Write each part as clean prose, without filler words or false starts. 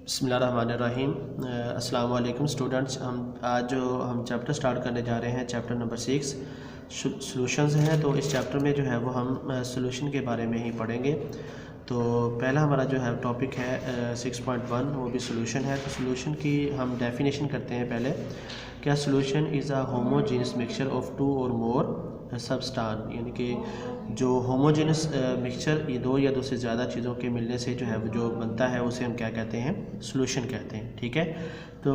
बिस्मिल्लाहिर्रहमानिर्रहीम। अस्सलाम वालेकुम स्टूडेंट्स। आज हम चैप्टर स्टार्ट करने जा रहे हैं, चैप्टर नंबर 6 सॉल्यूशंस हैं। तो इस चैप्टर में जो है वो हम सॉल्यूशन के बारे में ही पढ़ेंगे। तो पहला हमारा जो है टॉपिक है 6.1, वो भी सॉल्यूशन है। तो सॉल्यूशन की हम डेफिनेशन करते हैं पहले। क्या solution is a homogeneous mixture of two और मोर सबस्टांस, यानी कि जो होमोजेनस मिक्सचर ये दो या दो से ज़्यादा चीज़ों के मिलने से जो है वो जो बनता है उसे हम क्या कहते हैं, सॉल्यूशन कहते हैं। ठीक है, तो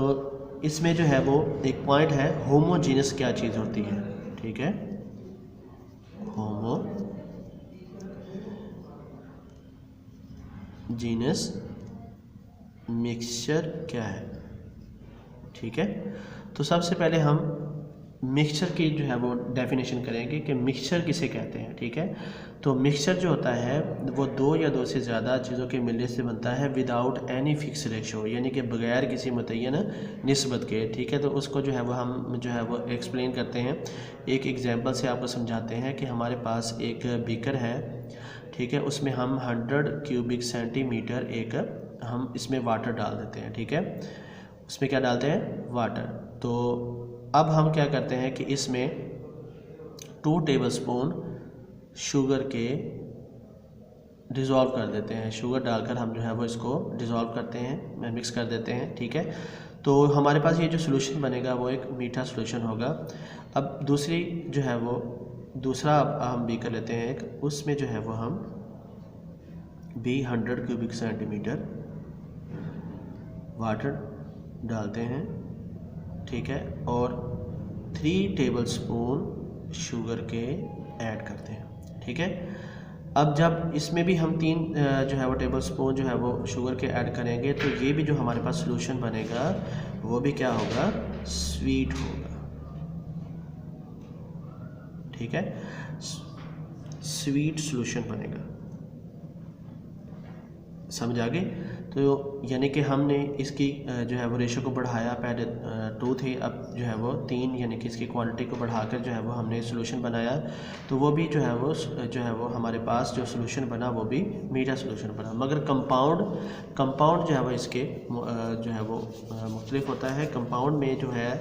इसमें जो है वो एक पॉइंट है, होमोजेनस क्या चीज़ होती है। ठीक है, होमोजेनस मिक्सचर क्या है। ठीक है, तो सबसे पहले हम मिक्सचर की जो है वो डेफिनेशन करेंगे कि मिक्सचर किसे कहते हैं। ठीक है, तो मिक्सचर जो होता है वो दो या दो से ज़्यादा चीज़ों के मिलने से बनता है विदाउट एनी फिक्स रेशो, यानी कि बगैर किसी मुतय्यन निस्बत के। ठीक है, तो उसको जो है वो हम जो है वो एक्सप्लेन करते हैं। एक एग्जांपल से आपको समझाते हैं कि हमारे पास एक बीकर है। ठीक है, उसमें हम 100 क्यूबिक सेंटीमीटर एक हम इसमें वाटर डाल देते हैं। ठीक है, उसमें क्या डालते हैं, वाटर। तो अब हम क्या करते हैं कि इसमें 2 टेबलस्पून शुगर के डिज़ोल्व कर देते हैं। शुगर डालकर हम जो है वो इसको डिज़ोल्व करते हैं, मिक्स कर देते हैं। ठीक है, तो हमारे पास ये जो सॉल्यूशन बनेगा वो एक मीठा सॉल्यूशन होगा। अब दूसरी जो है वो दूसरा हम भी कर लेते हैं एक, उसमें जो है वो हम भी 100 क्यूबिक सेंटीमीटर वाटर डालते हैं। ठीक है, और 3 टेबलस्पून शुगर के ऐड करते हैं। ठीक है, अब जब इसमें भी हम 3 जो है वो टेबलस्पून जो है वो शुगर के ऐड करेंगे तो ये भी जो हमारे पास सॉल्यूशन बनेगा वो भी क्या होगा, स्वीट होगा। ठीक है, स्वीट सॉल्यूशन बनेगा। समझ आ गई। तो यानी कि हमने इसकी जो है वो रेशो को बढ़ाया, पहले 2 थे, अब जो है वो 3, यानी कि इसकी क्वांटिटी को बढ़ाकर जो है वो हमने सॉल्यूशन बनाया। तो वो भी जो है वो हमारे पास जो सॉल्यूशन बना वो भी मीठा सॉल्यूशन बना। मगर कंपाउंड जो है वो इसके जो है वो मुख्तलिफ होता है। कंपाउंड में जो है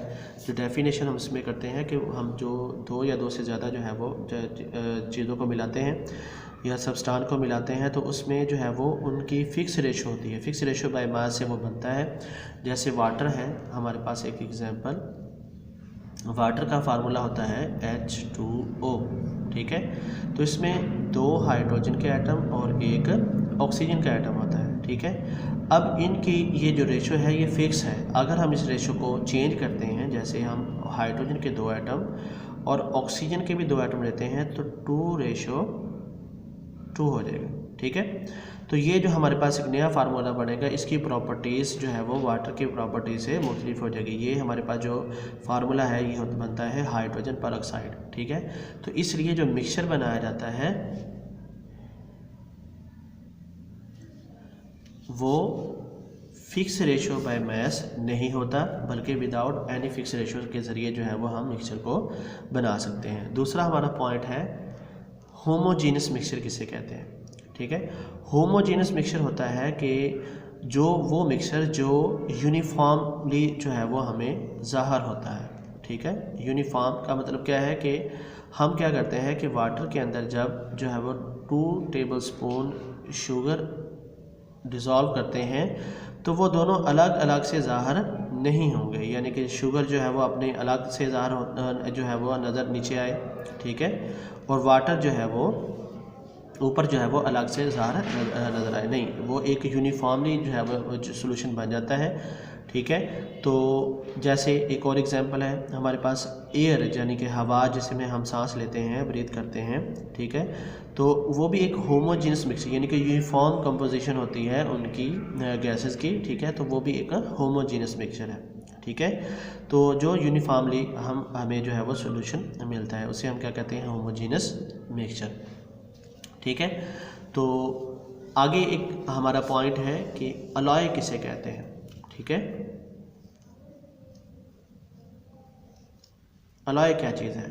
जो डेफिनेशन हम इसमें करते हैं कि हम जो 2 या 2 से ज़्यादा जो है वो चीज़ों को मिलाते हैं या सबस्टांस को मिलाते हैं तो उसमें जो है वो उनकी फ़िक्स रेशो होती है। फ़िक्स रेशो बाय मास से वो बनता है। जैसे वाटर है हमारे पास, एक एग्जांपल, वाटर का फार्मूला होता है H2O। ठीक है, तो इसमें 2 हाइड्रोजन के एटम और एक ऑक्सीजन का एटम होता है। ठीक है, अब इनकी ये जो रेशो है ये फ़िक्स है। अगर हम इस रेशो को चेंज करते हैं, जैसे हम हाइड्रोजन के 2 एटम और ऑक्सीजन के भी 2 एटम लेते हैं तो 2:2 हो जाएगा। ठीक है, तो ये जो हमारे पास एक नया फार्मूला बनेगा, इसकी प्रॉपर्टीज़ जो है वो वाटर की प्रॉपर्टी से मुख्तलिफ हो जाएगी। ये हमारे पास जो फार्मूला है ये बनता है हाइड्रोजन पर ऑक्साइड। ठीक है, तो इसलिए जो मिक्सचर बनाया जाता है वो फिक्स रेशो बाय मास नहीं होता, बल्कि विदाउट एनी फिक्स रेशो के ज़रिए जो है वो हम मिक्सचर को बना सकते हैं। दूसरा हमारा पॉइंट है, होमोजीनस मिक्सचर किसे कहते हैं। ठीक है, होमोजीनस मिक्सचर होता है कि जो वो मिक्सचर जो यूनिफॉर्मली जो है वो हमें ज़ाहिर होता है। ठीक है, यूनिफॉर्म का मतलब क्या है कि हम क्या करते हैं कि वाटर के अंदर जब जो है वो 2 टेबलस्पून शुगर डिज़ोल्व करते हैं तो वो दोनों अलग अलग से ज़ाहिर नहीं होंगे, यानी कि शुगर जो है वो अपने अलग से ज़ाहिर जो है वो नज़र नीचे आए। ठीक है, और वाटर जो है वो ऊपर जो है वो अलग से ज़ाहिर नज़र आए, नहीं, वो एक यूनिफॉर्मली जो है वो सॉल्यूशन बन जाता है। ठीक है, तो जैसे एक और एग्जांपल है हमारे पास एयर, यानी कि हवा जिसमें हम सांस लेते हैं, ब्रीथ करते हैं। ठीक है, तो वो भी एक होमोजीनस मिक्सचर, यानी कि यूनिफॉर्म कंपोजिशन होती है उनकी गैसेस की। ठीक है, तो वो भी एक होमोजीनस मिक्सचर है। ठीक है, तो जो यूनिफॉर्मली हमें जो है वो सॉल्यूशन मिलता है उसे हम क्या कहते हैं, होमोजीनस मिक्सचर। ठीक है, तो आगे एक हमारा पॉइंट है कि अलॉय किसे कहते हैं। ठीक है, अलॉय क्या चीज़ है।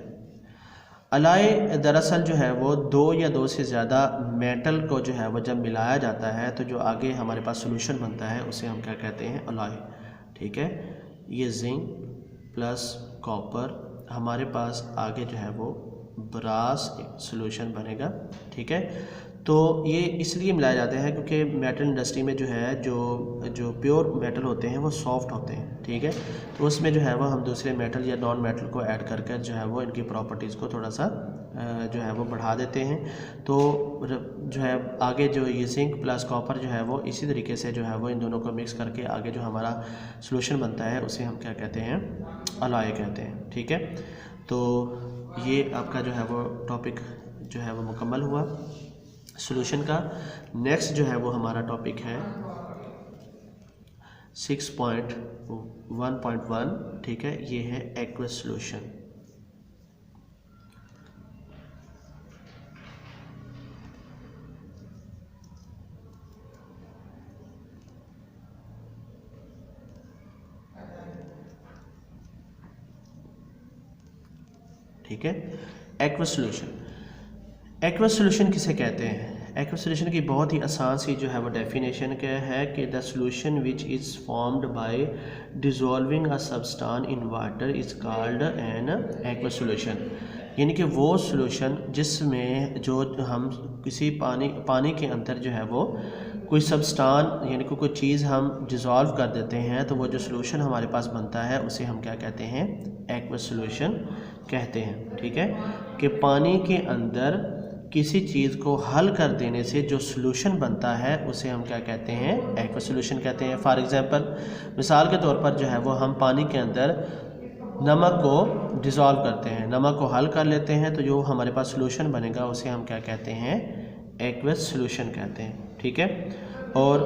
अलाय दरअसल जो है वो दो या दो से ज़्यादा मेटल को जो है वो जब मिलाया जाता है तो जो आगे हमारे पास सोल्यूशन बनता है उसे हम क्या कहते हैं, अलाय। ठीक है, ये जिंक प्लस कॉपर, हमारे पास आगे जो है वो ब्रास सोल्यूशन बनेगा। ठीक है, तो ये इसलिए मिलाए जाते हैं क्योंकि मेटल इंडस्ट्री में जो है जो प्योर मेटल होते हैं वो सॉफ्ट होते हैं। ठीक है, तो उसमें जो है वो हम दूसरे मेटल या नॉन मेटल को ऐड कर जो है वो इनकी प्रॉपर्टीज़ को थोड़ा सा जो है वो बढ़ा देते हैं। तो जो है आगे जो ये जिंक प्लस कॉपर जो है वो इसी तरीके से जो है वो इन दोनों को मिक्स करके आगे जो हमारा सोल्यूशन बनता है उसे हम क्या कहते हैं, अलाय कहते हैं। ठीक है, तो ये आपका जो है वो टॉपिक जो है वो मुकम्मल हुआ सॉल्यूशन का। नेक्स्ट जो है वो हमारा टॉपिक है 6.1.1। ठीक है, ये है एक्वस सॉल्यूशन। ठीक है, एक्वस सॉल्यूशन। एक्वस सॉल्यूशन किसे कहते हैं? एक्वस सॉल्यूशन की बहुत ही आसान सी जो है वो डेफिनेशन क्या है कि the solution which is formed by dissolving a substance in water is called an aqueous solution. यानी कि वो सॉल्यूशन जिसमें जो हम किसी पानी के अंदर जो है वो कोई सब्सटेंस यानी कि कोई चीज़ हम डिज़ोल्व कर देते हैं तो वो जो सॉल्यूशन हमारे पास बनता है उसे हम क्या कहते हैं, एक्वस सॉल्यूशन कहते हैं। ठीक है, कि पानी के अंदर किसी चीज़ को हल कर देने से जो सॉल्यूशन बनता है उसे हम क्या कहते हैं, एक्वस सॉल्यूशन कहते हैं। फॉर एग्जांपल, मिसाल के तौर पर जो है वो हम पानी के अंदर नमक को डिज़ोल्व करते हैं, नमक को हल कर लेते हैं तो जो हमारे पास सॉल्यूशन बनेगा उसे हम क्या कहते हैं, एक्वस सॉल्यूशन कहते हैं। ठीक है, और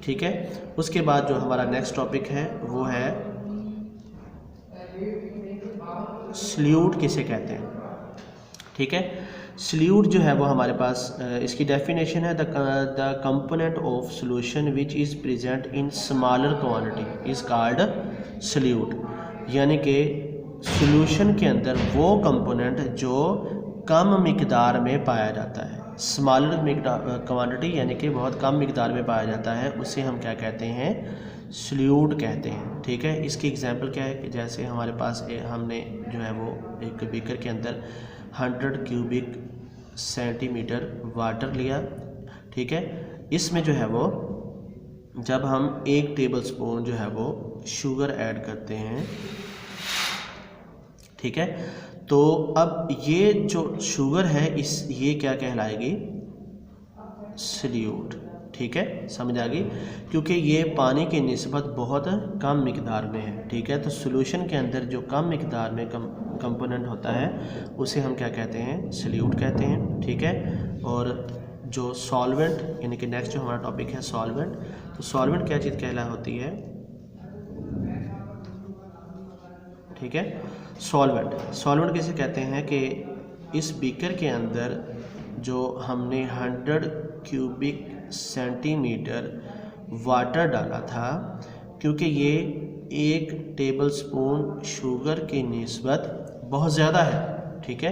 ठीक है, उसके बाद जो हमारा नेक्स्ट टॉपिक है वो है सॉल्यूट किसे कहते हैं। ठीक है, सॉल्यूट जो है वो हमारे पास इसकी डेफिनेशन है the component of solution which is present in smaller quantity is called solute. यानी कि सॉल्यूशन के अंदर वो कंपोनेंट जो कम मिकदार में पाया जाता है, स्मॉलर क्वांटिटी यानी कि बहुत कम मिकदार में पाया जाता है, उसे हम क्या कहते हैं, सॉल्यूट कहते हैं। ठीक है, इसकी एग्जांपल क्या है कि जैसे हमारे पास हमने जो है वो एक बीकर के अंदर 100 क्यूबिक सेंटीमीटर वाटर लिया। ठीक है, इसमें जो है वो जब हम 1 टेबल स्पून जो है वो शुगर ऐड करते हैं। ठीक है, तो अब ये जो शुगर है ये क्या कहलाएगी, सॉल्यूट। ठीक है, समझ आ गई, क्योंकि ये पानी की निस्बत बहुत कम मिकदार में है। ठीक है, तो सॉल्यूशन के अंदर जो कम मिकदार में कंपोनेंट होता है उसे हम क्या कहते हैं, सॉल्यूट कहते हैं। ठीक है, और जो सॉल्वेंट यानी कि नेक्स्ट जो हमारा टॉपिक है सॉल्वेंट, तो सॉल्वेंट क्या चीज़ कहला होती है, ठीक है, सॉल्वेंट किसे कहते हैं कि इस बीकर के अंदर जो हमने 100 क्यूबिक सेंटीमीटर वाटर डाला था, क्योंकि ये 1 टेबल स्पून शुगर की निस्बत बहुत ज़्यादा है। ठीक है,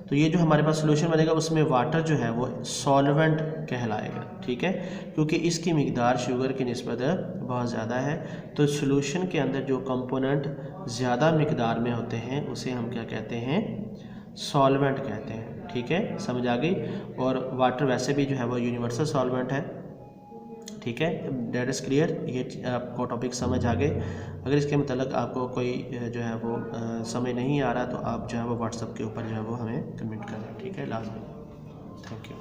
तो ये जो हमारे पास सॉल्यूशन बनेगा उसमें वाटर जो है वो सॉल्वेंट कहलाएगा। ठीक है, क्योंकि इसकी मिकदार शुगर की निस्बत बहुत ज़्यादा है, तो सॉल्यूशन के अंदर जो कंपोनेंट ज़्यादा मिकदार में होते हैं उसे हम क्या कहते हैं, सॉल्वेंट कहते हैं। ठीक है, समझ आ गई। और वाटर वैसे भी जो है वो यूनिवर्सल सॉल्वेंट है। ठीक है, डेट इज़ क्लियर, ये आपको टॉपिक समझ आ गए। अगर इसके मतलब आपको कोई जो है वो समझ नहीं आ रहा तो आप जो है वो व्हाट्सएप के ऊपर जो है वो हमें कमेंट करें। ठीक है, लाजमी। Thank you.